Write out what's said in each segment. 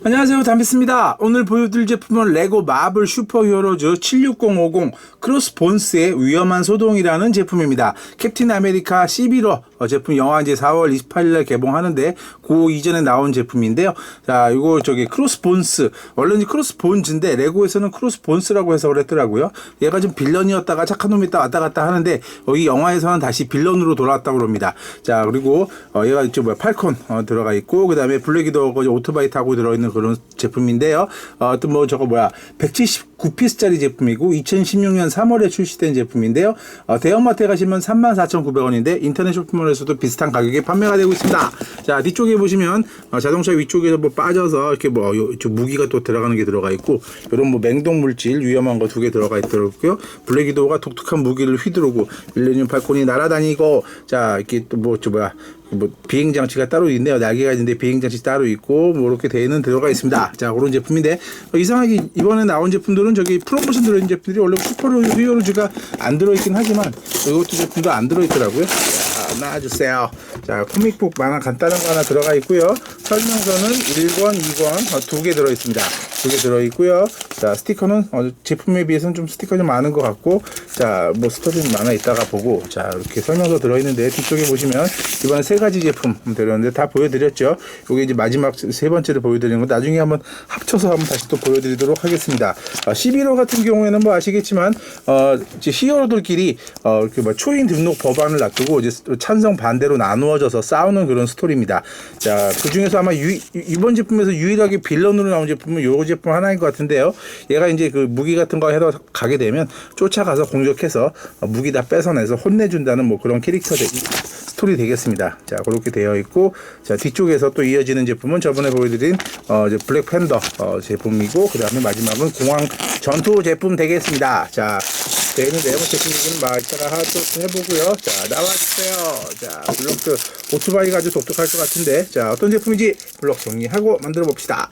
안녕하세요, 담비스입니다. 오늘 보여드릴 제품은 레고 마블 슈퍼히어로즈 76050 크로스본스의 위험한 소동이라는 제품입니다. 캡틴 아메리카 11호 제품 영화 이제 4월 28일에 개봉하는데 그 이전에 나온 제품인데요. 자, 이거 크로스본스, 원래 이제 크로스본즈인데 레고에서는 크로스본스라고 해석을 했더라고요. 얘가 좀 빌런이었다가 착한 놈이 왔다 갔다 하는데 여기 영화에서는 다시 빌런으로 돌아왔다고 합니다. 자, 그리고 얘가 팔콘 들어가 있고, 그 다음에 블랙이도 오토바이 타고 들어있는 그런 제품인데요. 또 179피스짜리 제품이고 2016년 3월에 출시된 제품인데요. 대형마트에 가시면 34,900원인데 인터넷 쇼핑몰에서도 비슷한 가격에 판매가 되고 있습니다. 자, 뒤쪽에 보시면 자동차 위쪽에서 빠져서 이렇게 무기가 또 들어가는 게 들어가 있고, 이런 맹독 물질 위험한 거 2개 들어가 있더라고요. 블랙이도가 독특한 무기를 휘두르고 밀레니엄 팔콘이 날아다니고, 자, 이렇게 또 비행 장치가 따로 있네요. 날개가 있는데 비행 장치 따로 있고 이렇게 되는 들어가 있습니다. 자, 그런 제품인데 이상하게 이번에 나온 제품들은 프로모션 들어있는 제품들이 원래 슈퍼히어로즈가 안 들어있긴 하지만 이것도 제품도 안 들어있더라고요. 자, 나와주세요. 자, 코믹북 만화 간단한 거 하나 들어가 있고요. 설명서는 1권, 2권 2개 들어있습니다. 2개 들어있고요. 자, 스티커는 제품에 비해서는 좀 스티커 좀 많은 것 같고, 자, 스토리는 많아 있다가 보고, 자, 이렇게 설명서 들어있는데 뒤쪽에 보시면 이번에 3가지 제품 들었는데 다 보여드렸죠. 이게 이제 마지막 3번째로 보여드리는 거 나중에 한번 합쳐서 한번 다시 또 보여드리도록 하겠습니다. 11호 같은 경우에는 아시겠지만 이제 히어로들끼리 이렇게 초인 등록 법안을 놔두고 이제 찬성 반대로 나누어져서 싸우는 그런 스토리입니다. 자, 그 중에서 아마 이번 제품에서 유일하게 빌런으로 나온 제품은 요 제품 하나인 것 같은데요. 얘가 이제 그 무기 같은 거 해서 가게 되면 쫓아가서 공격해서 무기 다 뺏어내서 혼내준다는 그런 캐릭터 스토리 되겠습니다. 자, 그렇게 되어 있고, 자, 뒤쪽에서 또 이어지는 제품은 저번에 보여드린 이제 블랙팬더 제품이고, 그 다음에 마지막은 공항 전투 제품 되겠습니다. 자, 되는 네번 제품 얘기는 이따가 또 해보고요. 자, 나와주세요. 자, 블록 오토바이가 아주 독특할 것 같은데, 자, 어떤 제품인지 블록 정리하고 만들어 봅시다.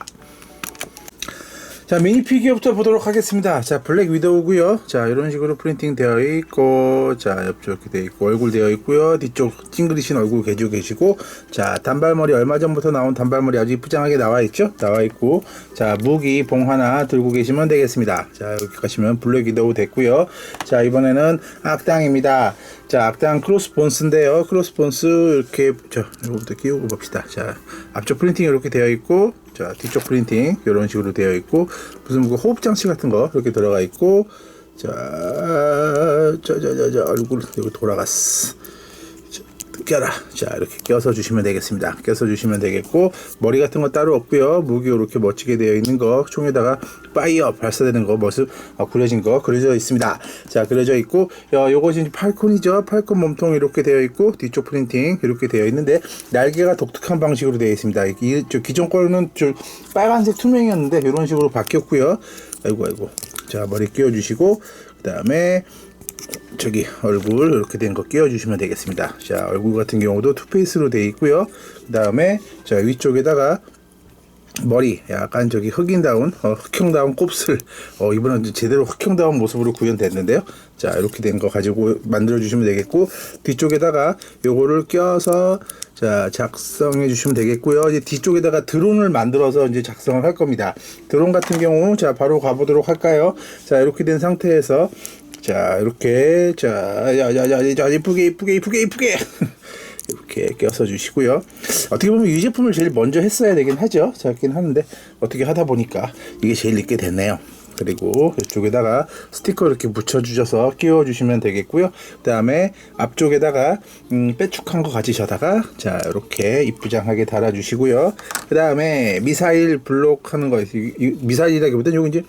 자, 미니 피규어부터 보도록 하겠습니다. 자, 블랙 위도우고요. 자, 이런 식으로 프린팅 되어 있고, 자, 옆쪽 이렇게 되어 있고, 얼굴 되어 있고요. 뒤쪽 찡그리신 얼굴 개주 계시고, 자, 단발머리, 얼마 전부터 나온 단발머리 아주 이쁘장하게 나와 있죠? 나와 있고, 자, 무기 봉 하나 들고 계시면 되겠습니다. 자, 이렇게 가시면 블랙 위도우 됐고요. 자, 이번에는 악당입니다. 자, 악당 크로스본스인데요. 크로스본스 이렇게, 이거부터 끼우고 봅시다. 자, 앞쪽 프린팅 이렇게 되어 있고, 자, 뒤쪽 프린팅 이런 식으로 되어 있고, 무슨 호흡 장치 같은 거 이렇게 들어가 있고, 자, 얼굴 여기 돌아갔어. 껴라. 자, 이렇게 껴서 주시면 되겠습니다. 껴서 주시면 되겠고, 머리 같은 거 따로 없고요. 무기 이렇게 멋지게 되어 있는 거, 총에다가 파이어 발사되는 거 모습 그려진 거 그려져 있습니다. 자, 그려져 있고, 요것이 팔콘이죠. 팔콘 몸통 이렇게 되어 있고, 뒤쪽 프린팅 이렇게 되어 있는데 날개가 독특한 방식으로 되어 있습니다. 기존 거는 빨간색 투명이었는데 이런 식으로 바뀌었고요. 아이고. 자, 머리 끼워 주시고, 그 다음에 얼굴 이렇게 된 거 끼워 주시면 되겠습니다. 자, 얼굴 같은 경우도 투페이스로 되어 있고요. 그 다음에 자, 위쪽에다가 머리 약간 흑인다운 흑형다운 곱슬 이번엔 제대로 흑형다운 모습으로 구현됐는데요. 자, 이렇게 된 거 가지고 만들어 주시면 되겠고, 뒤쪽에다가 요거를 껴서 자, 작성해 주시면 되겠고요. 이제 뒤쪽에다가 드론을 만들어서 이제 작성을 할 겁니다. 드론 같은 경우 자, 바로 가보도록 할까요? 자, 이렇게 된 상태에서 자, 이렇게 자, 이쁘게 이렇게 껴서 주시고요. 어떻게 보면 이 제품을 제일 먼저 했어야 되긴 하죠. 작긴 하는데 어떻게 하다 보니까 이게 제일 늦게 됐네요. 그리고 이쪽에다가 스티커 이렇게 붙여주셔서 끼워주시면 되겠고요. 그 다음에 앞쪽에다가 빼축한 거 가지셔다가 자, 이렇게 이쁘장하게 달아주시고요. 그 다음에 미사일 블록 하는 거, 미사일이라기보다는 요거 이제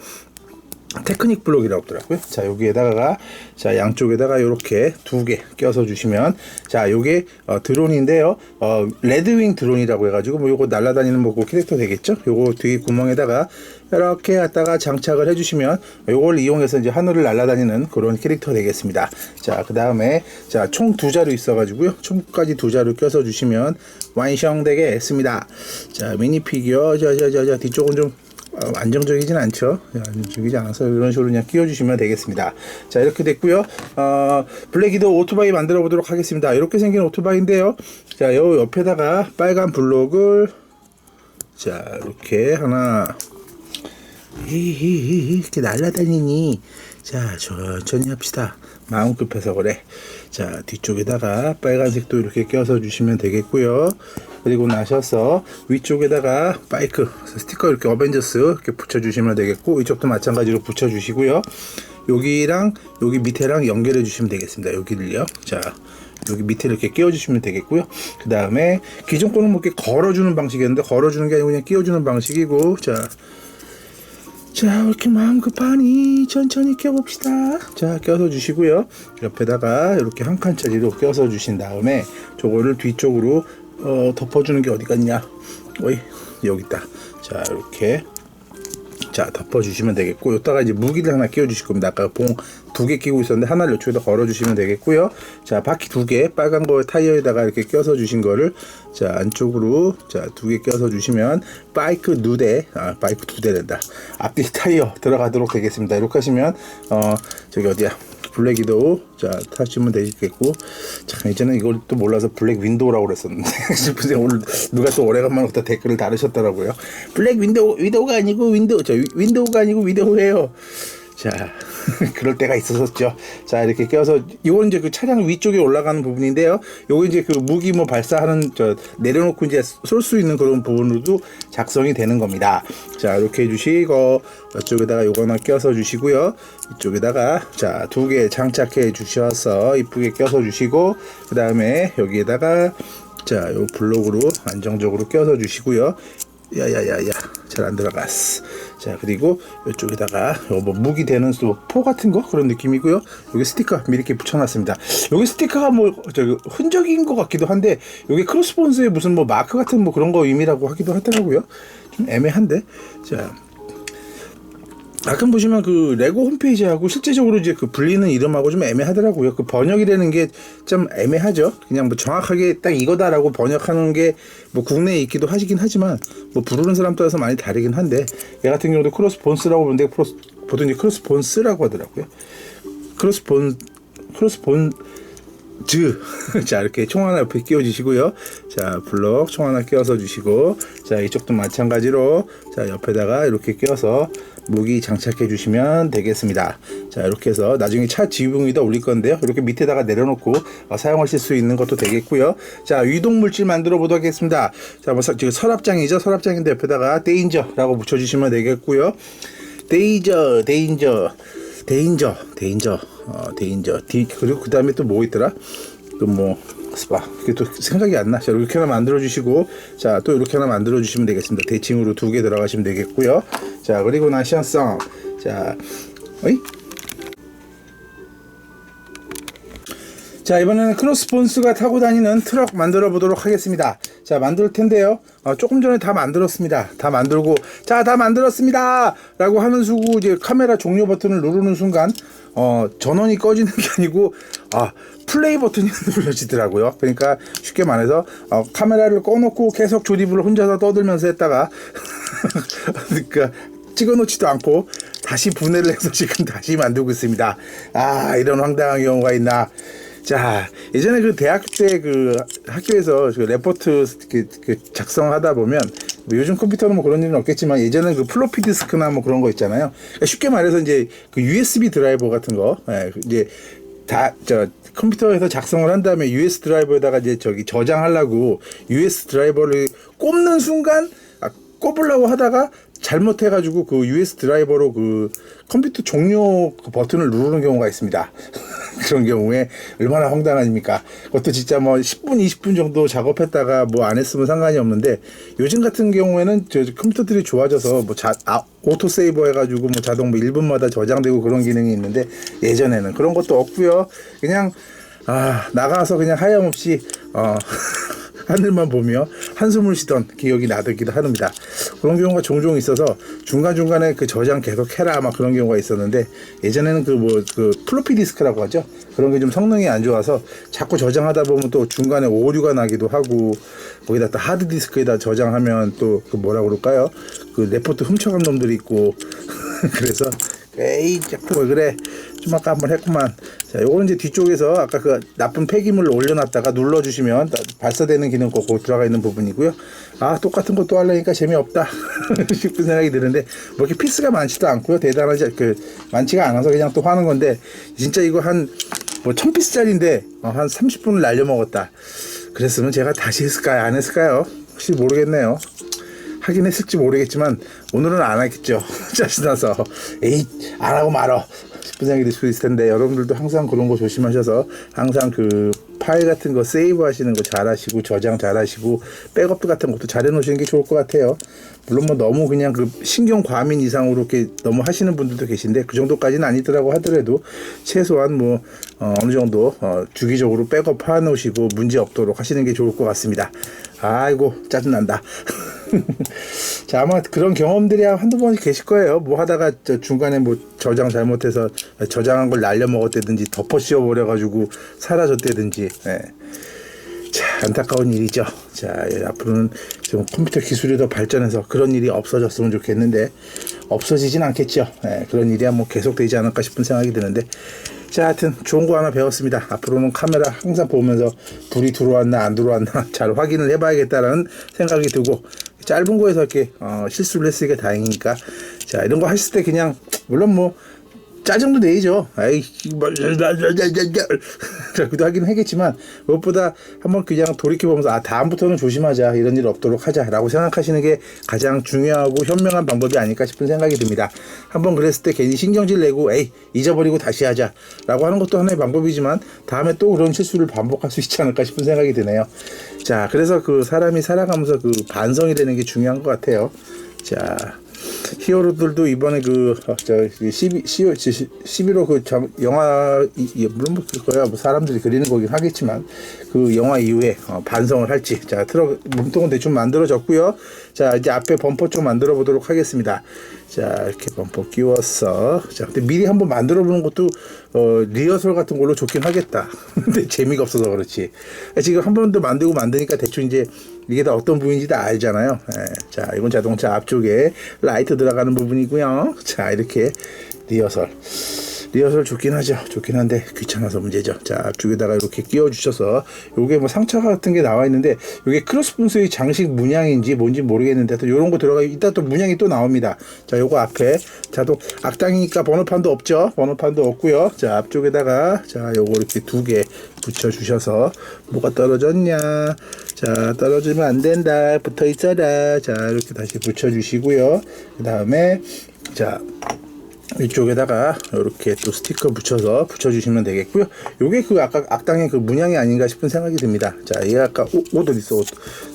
테크닉 블록이라고 하더라고요. 자, 여기에다가 자, 양쪽에다가 이렇게 2개 껴서 주시면, 자, 요게 드론인데요. 레드윙 드론이라고 해가지고 요거 날아다니는 캐릭터 되겠죠? 요거 뒤 구멍에다가 이렇게 갖다가 장착을 해주시면 요걸 이용해서 이제 하늘을 날아다니는 그런 캐릭터 되겠습니다. 자, 그 다음에 자, 총 2자루 있어가지고요. 총까지 2자루 껴서 주시면 완성 되겠습니다. 자, 미니 피규어 자, 뒤쪽은 좀 안정적이진 않죠. 안정적이지 않아서 이런 식으로 그냥 끼워주시면 되겠습니다. 자, 이렇게 됐고요. 블랙이도 오토바이 만들어 보도록 하겠습니다. 이렇게 생긴 오토바이인데요. 자, 요 옆에다가 빨간 블록을 자, 이렇게 하나. 이렇게 날아다니니. 자, 천천히 합시다. 마음 급해서 그래. 자, 뒤쪽에다가 빨간색도 이렇게 껴서 주시면 되겠고요. 그리고 나셔서 위쪽에다가 바이크 스티커 이렇게 어벤져스 이렇게 붙여주시면 되겠고, 이쪽도 마찬가지로 붙여주시고요. 여기랑 여기 밑에랑 연결해 주시면 되겠습니다. 여기를요. 자, 여기 밑에 이렇게 끼워주시면 되겠고요. 그 다음에 기존 거는 뭐 이렇게 걸어주는 방식이었는데, 걸어주는 게 아니고 그냥 끼워주는 방식이고, 자, 이렇게 마음 급하니 천천히 껴봅시다. 자, 껴서 주시고요. 옆에다가 이렇게 한 칸짜리로 껴서 주신 다음에 저거를 뒤쪽으로 덮어주는 게 어디 갔냐? 어이, 여기 있다. 자, 이렇게. 자, 덮어주시면 되겠고, 여기다가 이제 무기를 하나 끼워주실 겁니다. 아까 봉 2개 끼고 있었는데 하나를 이쪽에다 걸어주시면 되겠고요. 자, 바퀴 2개 빨간 거 타이어에다가 이렇게 껴서 주신 거를, 자, 안쪽으로, 자, 2개 껴서 주시면 바이크 2대, 바이크 2대 된다. 앞뒤 타이어 들어가도록 되겠습니다. 이렇게 하시면 저기 어디야, 블랙 위도우, 자, 타시면 되겠고. 참, 예전에 이걸 또 몰라서 블랙 윈도우라고 그랬었는데 싶은데 오늘 누가 또 오래간만에 또 댓글을 달으셨더라고요. 블랙 위도우가 아니고 윈도우가 아니고 위도우예요. 자, 그럴 때가 있었었죠. 자, 이렇게 껴서, 이건 이제 그 차량 위쪽에 올라가는 부분인데요. 요거 이제 그 무기 뭐 발사하는, 내려놓고 이제 쏠 수 있는 그런 부분으로도 작성이 되는 겁니다. 자, 이렇게 해주시고, 이쪽에다가 요거 하나 껴서 주시고요. 이쪽에다가, 자, 2개 장착해 주셔서 이쁘게 껴서 주시고, 그 다음에 여기에다가, 자, 요 블록으로 안정적으로 껴서 주시고요. 야야야야, 잘 안 들어갔어. 자, 그리고 이쪽에다가 뭐 무기 되는 포 같은 거 그런 느낌이고요. 여기 스티커 미리 이렇게 붙여놨습니다. 여기 스티커가 뭐 저기 흔적인 것 같기도 한데, 여기 크로스본스의 무슨 뭐 마크 같은 뭐 그런 거 의미라고 하기도 하더라고요. 좀 애매한데. 자, 가끔 보시면 그 레고 홈페이지하고 실제적으로 이제 그 불리는 이름하고 좀 애매하더라고요. 그 번역이라는 게 좀 애매하죠. 그냥 뭐 정확하게 딱 이거다라고 번역하는 게 뭐 국내에 있기도 하시긴 하지만, 뭐 부르는 사람 따라서 많이 다르긴 한데, 얘 같은 경우도 크로스본스라고 부르는데 보통 이제 크로스본스라고 하더라고요. 자, 이렇게 총 하나 옆에 끼워주시고요. 자, 블럭 총 하나 끼워서 주시고, 자, 이쪽도 마찬가지로, 자, 옆에다가 이렇게 끼워서 무기 장착해 주시면 되겠습니다. 자, 이렇게 해서 나중에 차 지붕 위에다 올릴 건데요. 이렇게 밑에다가 내려놓고 사용하실 수 있는 것도 되겠고요. 자, 위동 물질 만들어 보도록 하겠습니다. 자, 뭐 지금 서랍장이죠. 서랍장인데 옆에다가 데인저라고 붙여주시면 되겠고요. 데인저. 그리고 그 다음에 또 뭐 있더라? 그게 또 생각이 안 나. 자, 이렇게 하나 만들어 주시고, 자, 또 이렇게 하나 만들어 주시면 되겠습니다. 대칭으로 2개 들어가시면 되겠고요. 자, 그리고 나시안성. 자, 자, 이번에는 크로스본스가 타고 다니는 트럭 만들어 보도록 하겠습니다. 자, 만들 텐데요. 조금 전에 다 만들었습니다. 다 만들고, 자, 다 만들었습니다! 라고 하는 수고, 이제 카메라 종료 버튼을 누르는 순간, 전원이 꺼지는 게 아니고, 플레이 버튼이 눌러지더라고요. 그러니까 쉽게 말해서, 카메라를 꺼놓고 계속 조립을 혼자서 떠들면서 했다가, 그러니까, 찍어놓지도 않고, 다시 분해를 해서 지금 다시 만들고 있습니다. 이런 황당한 경우가 있나. 자, 예전에 그 대학 때 그 학교에서 그 레포트 작성하다 보면, 뭐 요즘 컴퓨터는 뭐 그런 일은 없겠지만, 예전에 그 플로피 디스크나 뭐 그런 거 있잖아요. 그러니까 쉽게 말해서 이제 그 USB 드라이버 같은 거, 이제 컴퓨터에서 작성을 한 다음에 USB 드라이버에다가 이제 저장하려고 USB 드라이버를 꼽는 순간, 꼽으려고 하다가 잘못해가지고 그 USB 드라이버로 그 컴퓨터 종료 그 버튼을 누르는 경우가 있습니다. 그런 경우에 얼마나 황당합니까? 그것도 진짜 뭐 10분, 20분 정도 작업했다가 뭐 안 했으면 상관이 없는데, 요즘 같은 경우에는 컴퓨터들이 좋아져서 뭐 오토 세이버 해가지고 뭐 자동 뭐 1분마다 저장되고 그런 기능이 있는데, 예전에는 그런 것도 없고요. 그냥 나가서 그냥 하염없이 하늘만 보며 한숨을 쉬던 기억이 나기도 합니다. 그런 경우가 종종 있어서 중간중간에 그 저장 계속 해라 막 그런 경우가 있었는데, 예전에는 그 플로피 디스크라고 하죠. 그런 게 좀 성능이 안 좋아서 자꾸 저장하다 보면 또 중간에 오류가 나기도 하고, 거기다 또 하드 디스크에다 저장하면 또 그 뭐라 그럴까요? 그 레포트 훔쳐간 놈들이 있고 그래서 에이 자꾸 왜 그래, 좀 아까 한번 했구만. 자, 요거는 이제 뒤쪽에서 아까 그 나쁜 폐기물을 올려놨다가 눌러주시면 발사되는 기능 꼭 들어가 있는 부분이고요. 아, 똑같은 거 또 하려니까 재미없다 싶은 생각이 드는데, 뭐 이렇게 피스가 많지도 않고요. 대단하지, 많지가 않아서 그냥 또 하는 건데, 진짜 이거 뭐 1000피스짜리인데, 한 30분을 날려먹었다. 그랬으면 제가 다시 했을까요? 안 했을까요? 혹시 모르겠네요. 하긴 했을지 모르겠지만 오늘은 안 하겠죠. 짜증나서 에이 안 하고 말어 싶은 생각이 들 수 있을 텐데, 여러분들도 항상 그런 거 조심하셔서 항상 그 파일 같은 거 세이브 하시는 거 잘 하시고 저장 잘 하시고 백업 같은 것도 잘 해놓으시는 게 좋을 것 같아요. 물론 뭐 너무 그냥 그 신경 과민 이상으로 이렇게 너무 하시는 분들도 계신데, 그 정도까지는 아니더라고 하더라도 최소한 뭐 어느 정도 주기적으로 백업 해놓으시고 문제 없도록 하시는 게 좋을 것 같습니다. 아이고 짜증난다. 자, 아마 그런 경험들이 한두 번씩 계실 거예요. 뭐 하다가 중간에 뭐 저장 잘못해서 저장한 걸 날려 먹었다든지 덮어 씌워 버려가지고 사라졌다든지. 네. 자, 안타까운 일이죠. 자, 앞으로는 좀 컴퓨터 기술이 더 발전해서 그런 일이 없어졌으면 좋겠는데, 없어지진 않겠죠. 네, 그런 일이 뭐 계속되지 않을까 싶은 생각이 드는데, 자, 하여튼 좋은 거 하나 배웠습니다. 앞으로는 카메라 항상 보면서 불이 들어왔나 안 들어왔나 잘 확인을 해봐야겠다라는 생각이 들고, 짧은 거에서 이렇게 실수를 했으니까 다행이니까, 자, 이런 거 하실 때 그냥 물론 뭐 짜증도 내죠. 아이 그래도 하긴 하겠지만, 무엇보다 한번 그냥 돌이켜보면서 다음부터는 조심하자, 이런 일 없도록 하자라고 생각하시는 게 가장 중요하고 현명한 방법이 아닐까 싶은 생각이 듭니다. 한번 그랬을 때 괜히 신경질 내고 에이 잊어버리고 다시 하자라고 하는 것도 하나의 방법이지만, 다음에 또 그런 실수를 반복할 수 있지 않을까 싶은 생각이 드네요. 자, 그래서 그 사람이 살아가면서 그 반성이 되는 게 중요한 것 같아요. 자, 히어로들도 이번에 11호 그 영화, 물론 뭐 그거야 뭐 사람들이 그리는 거긴 하겠지만, 그 영화 이후에 반성을 할지. 자, 몸통은 대충 만들어졌고요. 자, 이제 앞에 범퍼 좀 만들어 보도록 하겠습니다. 자, 이렇게 범퍼 끼웠어. 자, 근데 미리 한번 만들어 보는 것도 리허설 같은 걸로 좋긴 하겠다. 근데 재미가 없어서 그렇지. 지금 한 번 더 만드니까 대충 이제 이게 다 어떤 부분인지 다 알잖아요. 예. 자, 이건 자동차 앞쪽에 라이트 들어가는 부분이고요. 자, 이렇게 리허설 좋긴 하죠. 좋긴 한데 귀찮아서 문제죠. 자, 앞쪽에다가 이렇게 끼워 주셔서, 요게 뭐 상처 같은 게 나와 있는데, 요게 크로스분수의 장식 문양인지 뭔지 모르겠는데, 또 요런 거 들어가, 이따 또 문양이 또 나옵니다. 자, 요거 앞에 자동 악당이니까 번호판도 없죠. 번호판도 없고요. 자, 앞쪽에다가 자, 요거 이렇게 2개 붙여 주셔서, 뭐가 떨어졌냐? 자, 떨어지면 안 된다. 붙어 있어라. 자, 이렇게 다시 붙여 주시고요. 그다음에 자, 이쪽에다가 이렇게 또 스티커 붙여주시면 되겠고요. 요게 그 아까 악당의 그 문양이 아닌가 싶은 생각이 듭니다. 자, 얘 아까 옷 어디 있어?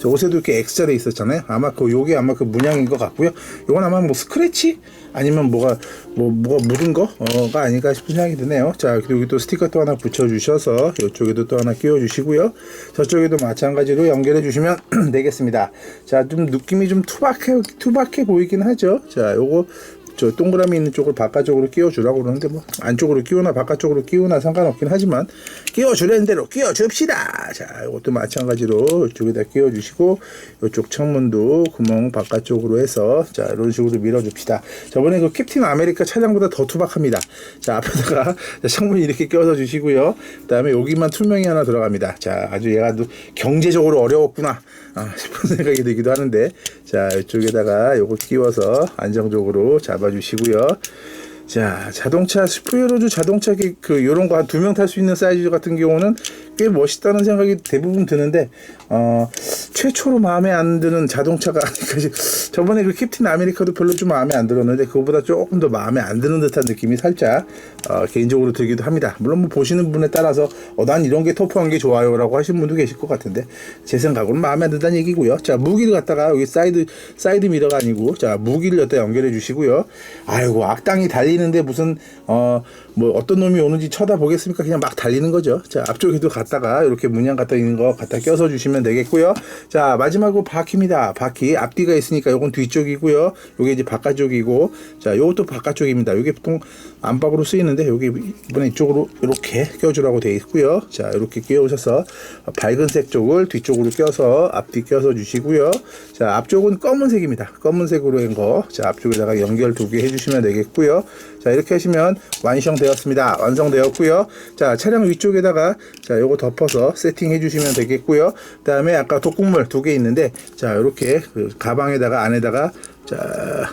저 옷에도 이렇게 X자 돼 있었잖아요. 아마 요게 아마 그 문양인 것 같고요. 요건 아마 뭐 스크래치 아니면 뭐가 묻은 거가 아닐까 싶은 생각이 드네요. 자, 그리고 또 스티커 또 하나 붙여주셔서 이쪽에도 또 하나 끼워주시고요. 저쪽에도 마찬가지로 연결해 주시면 되겠습니다. 자, 좀 느낌이 좀 투박해 보이긴 하죠. 자, 요거 저 동그라미 있는 쪽을 바깥쪽으로 끼워주라고 그러는데, 뭐 안쪽으로 끼우나 바깥쪽으로 끼우나 상관없긴 하지만 끼워주려는 대로 끼워줍시다. 자, 이것도 마찬가지로 이쪽에다 끼워주시고, 이쪽 창문도 구멍 바깥쪽으로 해서 자, 이런 식으로 밀어줍시다. 저번에 그 캡틴 아메리카 차량보다 더 투박합니다. 자, 앞에다가 창문 이렇게 끼워서 주시고요. 그 다음에 여기만 투명이 하나 들어갑니다. 자, 아주 얘가 경제적으로 어려웠구나 싶은 생각이 들기도 하는데, 자, 이쪽에다가 요거 끼워서 안정적으로 잡아주시고요. 자, 자동차 슈퍼히어로즈 자동차 그 요런 거 한 2명 탈 수 있는 사이즈 같은 경우는 꽤 멋있다는 생각이 대부분 드는데, 최초로 마음에 안 드는 자동차가 아닐까. 저번에 그 캡틴 아메리카도 별로 좀 마음에 안 들었는데, 그거보다 조금 더 마음에 안 드는 듯한 느낌이 살짝 개인적으로 들기도 합니다. 물론 뭐 보시는 분에 따라서 난 이런 게 터프한 게 좋아요 라고 하시는 분도 계실 것 같은데, 제 생각으로는 마음에 안 든다는 얘기고요. 자, 무기를 갖다가 여기 사이드 미러가 아니고, 자, 무기를 갖다 연결해 주시고요. 아이고, 악당이 달리는데 무슨 뭐 어떤 놈이 오는지 쳐다보겠습니까? 그냥 막 달리는 거죠. 자, 앞쪽에도 갖다가 이렇게 문양 갖다 있는 거 갖다 껴서 주시면 되겠고요. 자, 마지막으로 바퀴입니다. 바퀴 앞뒤가 있으니까 요건 뒤쪽이고요. 요게 이제 바깥쪽이고, 자, 요것도 바깥쪽입니다. 요게 보통 안박으로 쓰이는데, 요게 이번에 이쪽으로 이렇게 껴주라고 되어 있고요. 자, 이렇게 끼워오셔서 밝은색 쪽을 뒤쪽으로 껴서 앞뒤 껴서 주시고요. 자, 앞쪽은 검은색입니다. 검은색으로 한 거, 자, 앞쪽에다가 연결 2개 해주시면 되겠고요. 자, 이렇게 하시면 완성되었습니다. 완성되었고요. 자, 차량 위쪽에다가 자, 요거 덮어서 세팅해 주시면 되겠고요. 그다음에 아까 독극물 2개 있는데 자, 이렇게 그 가방에다가 안에다가 자,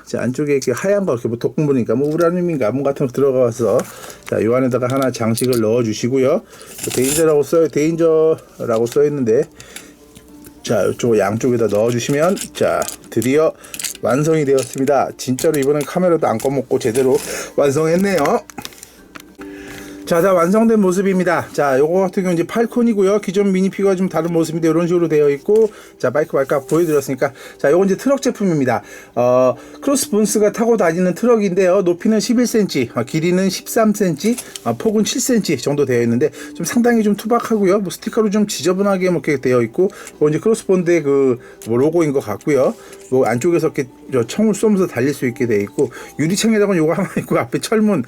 자, 안쪽에 이렇게 하얀 거, 이렇게 뭐 독극물이니까, 뭐 우라늄인가, 뭐 같은 거 들어가서, 자, 요 안에다가 하나 장식을 넣어 주시고요. 데인저라고 써 있는데, 자, 이쪽 양쪽에다 넣어 주시면, 자, 드디어 완성이 되었습니다. 진짜로 이번엔 카메라도 안 꺼먹고 제대로 완성했네요. 자, 다 완성된 모습입니다. 자, 요거 같은 경우는 이제 팔콘이고요. 기존 미니피규어가 좀 다른 모습인데 이런 식으로 되어 있고, 자, 마이크 보여드렸으니까, 자, 요건 이제 트럭 제품입니다. 크로스본스가 타고 다니는 트럭인데요. 높이는 11cm, 길이는 13cm, 폭은 7cm 정도 되어 있는데 좀 상당히 좀 투박하고요. 뭐 스티커로 좀 지저분하게 뭐 이렇게 되어 있고, 뭐 이제 크로스본드의 뭐 로고인 것 같고요. 뭐 안쪽에서 이렇게 청을 쏘면서 달릴 수 있게 되어 있고, 유리창에다가 요거 하나 있고, 앞에 철문,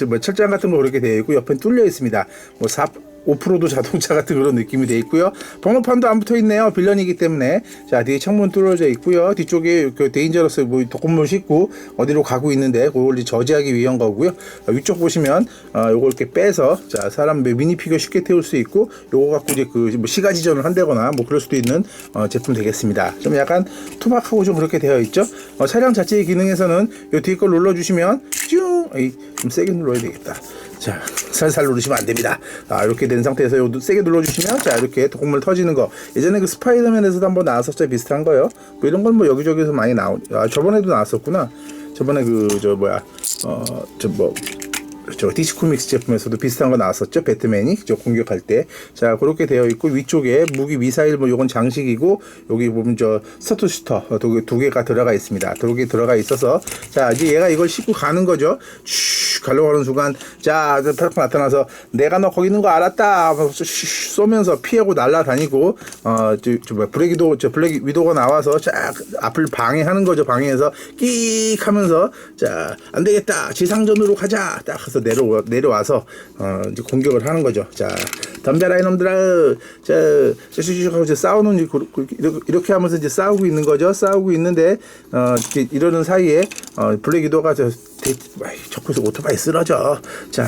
뭐 철장 같은 거 그렇게 되어 있고, 옆에 뚫려 있습니다. 뭐 오프로드 자동차 같은 그런 느낌이 되어 있고요. 번호판도 안 붙어 있네요. 빌런이기 때문에. 자, 뒤에 창문 뚫어져 있고요. 뒤쪽에 그 데인저러스 뭐 독극물 싣고 어디로 가고 있는데 그걸 이제 저지하기 위한 거고요. 위쪽 보시면 요걸 이렇게 빼서 자, 사람 미니피규어 쉽게 태울 수 있고, 요거 갖고 이제 그 뭐 시가지전을 한다거나 뭐 그럴 수도 있는 제품 되겠습니다. 좀 약간 투박하고 좀 그렇게 되어 있죠. 차량 자체의 기능에서는 요 뒤에 걸 눌러 주시면 쭉 좀 세게 눌러야 되겠다. 자, 살살 누르시면 안 됩니다. 이렇게 된 상태에서 요 세게 눌러주시면 자, 이렇게 독극물 터지는 거. 예전에 그 스파이더맨에서도 한번 나왔었죠. 비슷한 거요. 뭐 이런 건 뭐 여기저기서 많이 저번에도 나왔었구나. 저번에 DC 코믹스 제품에서도 비슷한 거 나왔었죠. 배트맨이 공격할 때. 자, 그렇게 되어 있고, 위쪽에 무기 미사일 뭐 요건 장식이고, 여기 보면 스타트 슈터 두 개가 들어가 있습니다. 두 개 들어가 있어서, 자, 이제 얘가 이걸 싣고 가는 거죠. 가려고 하는 순간, 자, 탁 나타나서 내가 너 거기 있는 거 알았다 쏘면서 피하고 날아다니고, 블랙 위도가 나와서 쫙 앞을 방해하는 거죠. 방해해서 끽 하면서, 자, 안 되겠다, 지상전으로 가자 딱 해서 내려와서 이제 공격을 하는 거죠. 자, 덤벼라 이놈들아. 자, 싸우는 이렇게 하면서 이제 싸우고 있는 거죠. 싸우고 있는데 이러는 사이에 블랙 위도가 자꾸 오토바이 쓰러져. 자,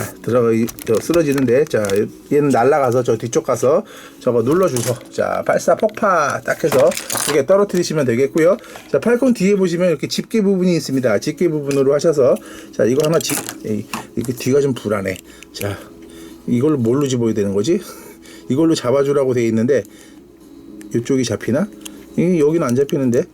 쓰러지는데, 자, 얘는 날아가서 저 뒤쪽 가서 저거 눌러주소. 자, 발사 폭파 딱 해서 이게 떨어뜨리시면 되겠고요. 자, 팔콘 뒤에 보시면 이렇게 집게 부분이 있습니다. 집게 부분으로 하셔서, 자, 이거 하나 이렇게 뒤가 좀 불안해. 자, 이걸로 뭘로 집어야 되는 거지? 이걸로 잡아주라고 돼 있는데, 이쪽이 잡히나? 여기는 안 잡히는데,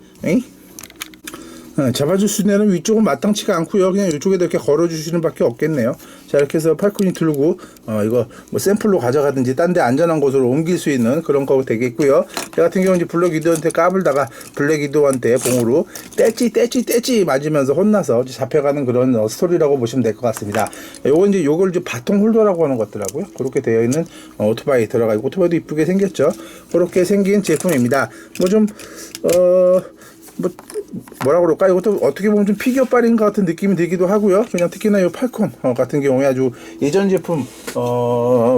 잡아줄 수 있는 위쪽은 마땅치가 않고요. 그냥 이쪽에다 이렇게 걸어주시는 밖에 없겠네요. 자, 이렇게 해서 팔콘이 들고 이거 뭐 샘플로 가져가든지 딴 데 안전한 곳으로 옮길 수 있는 그런 거 되겠고요. 저 같은 경우는 이제 블랙 위도한테 까불다가 블랙 위도한테 봉으로 떼찌 맞으면서 혼나서 잡혀가는 그런 스토리라고 보시면 될 것 같습니다. 요걸 이제 바통 홀더라고 하는 것더라고요. 그렇게 되어 있는 오토바이 들어가 있고, 오토바이도 이쁘게 생겼죠. 그렇게 생긴 제품입니다. 뭐라 그럴까? 이것도 어떻게 보면 좀 피규어빨인 것 같은 느낌이 들기도 하고요. 그냥 특히나 이 팔콘 같은 경우에 아주 예전 제품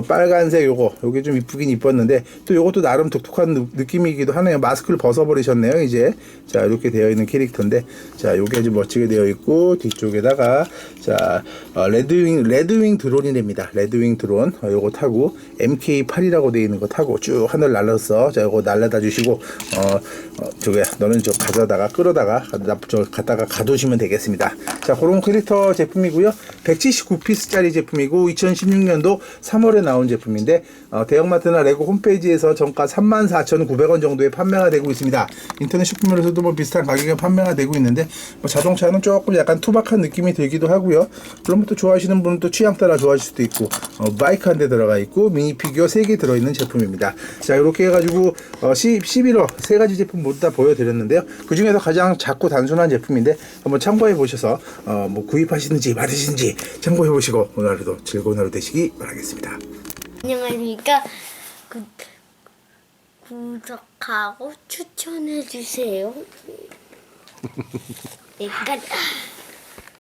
빨간색 요게 좀 이쁘긴 이뻤는데, 또 요것도 나름 독특한 느낌이기도 하네요. 마스크를 벗어버리셨네요, 이제. 자, 이렇게 되어 있는 캐릭터인데, 자, 요게 아주 멋지게 되어 있고, 뒤쪽에다가 자, 레드윙 드론이랍니다. 레드윙 드론 요거 타고 MK8이라고 되어 있는 거 타고 쭉 하늘 날라서, 자, 요거 날라다 주시고, 너는 끌어다가 갖다가 가두시면 되겠습니다. 자, 그런 캐릭터 제품이고요. 179피스짜리 제품이고 2016년도 3월에 나온 제품인데, 대형마트나 레고 홈페이지에서 정가 34,900원 정도에 판매가 되고 있습니다. 인터넷 쇼핑몰에서도 뭐 비슷한 가격에 판매가 되고 있는데, 자동차는 조금 약간 투박한 느낌이 들기도 하고요. 그런 것도 좋아하시는 분은 또 취향 따라 좋아하실 수도 있고, 바이크 한 대 들어가 있고 미니 피규어 3개 들어있는 제품입니다. 자, 이렇게 해가지고 11호 3가지 제품 모두 다 보여드렸는데요. 그 중에서 가장 작고 단순한 제품인데 한번 참고해 보셔서 뭐 구입하시는지 말으시는지 참고해 보시고 오늘 하루도 즐거운 하루 되시기 바라겠습니다. 안녕하십니까. 구독하고 추천해 주세요. 네,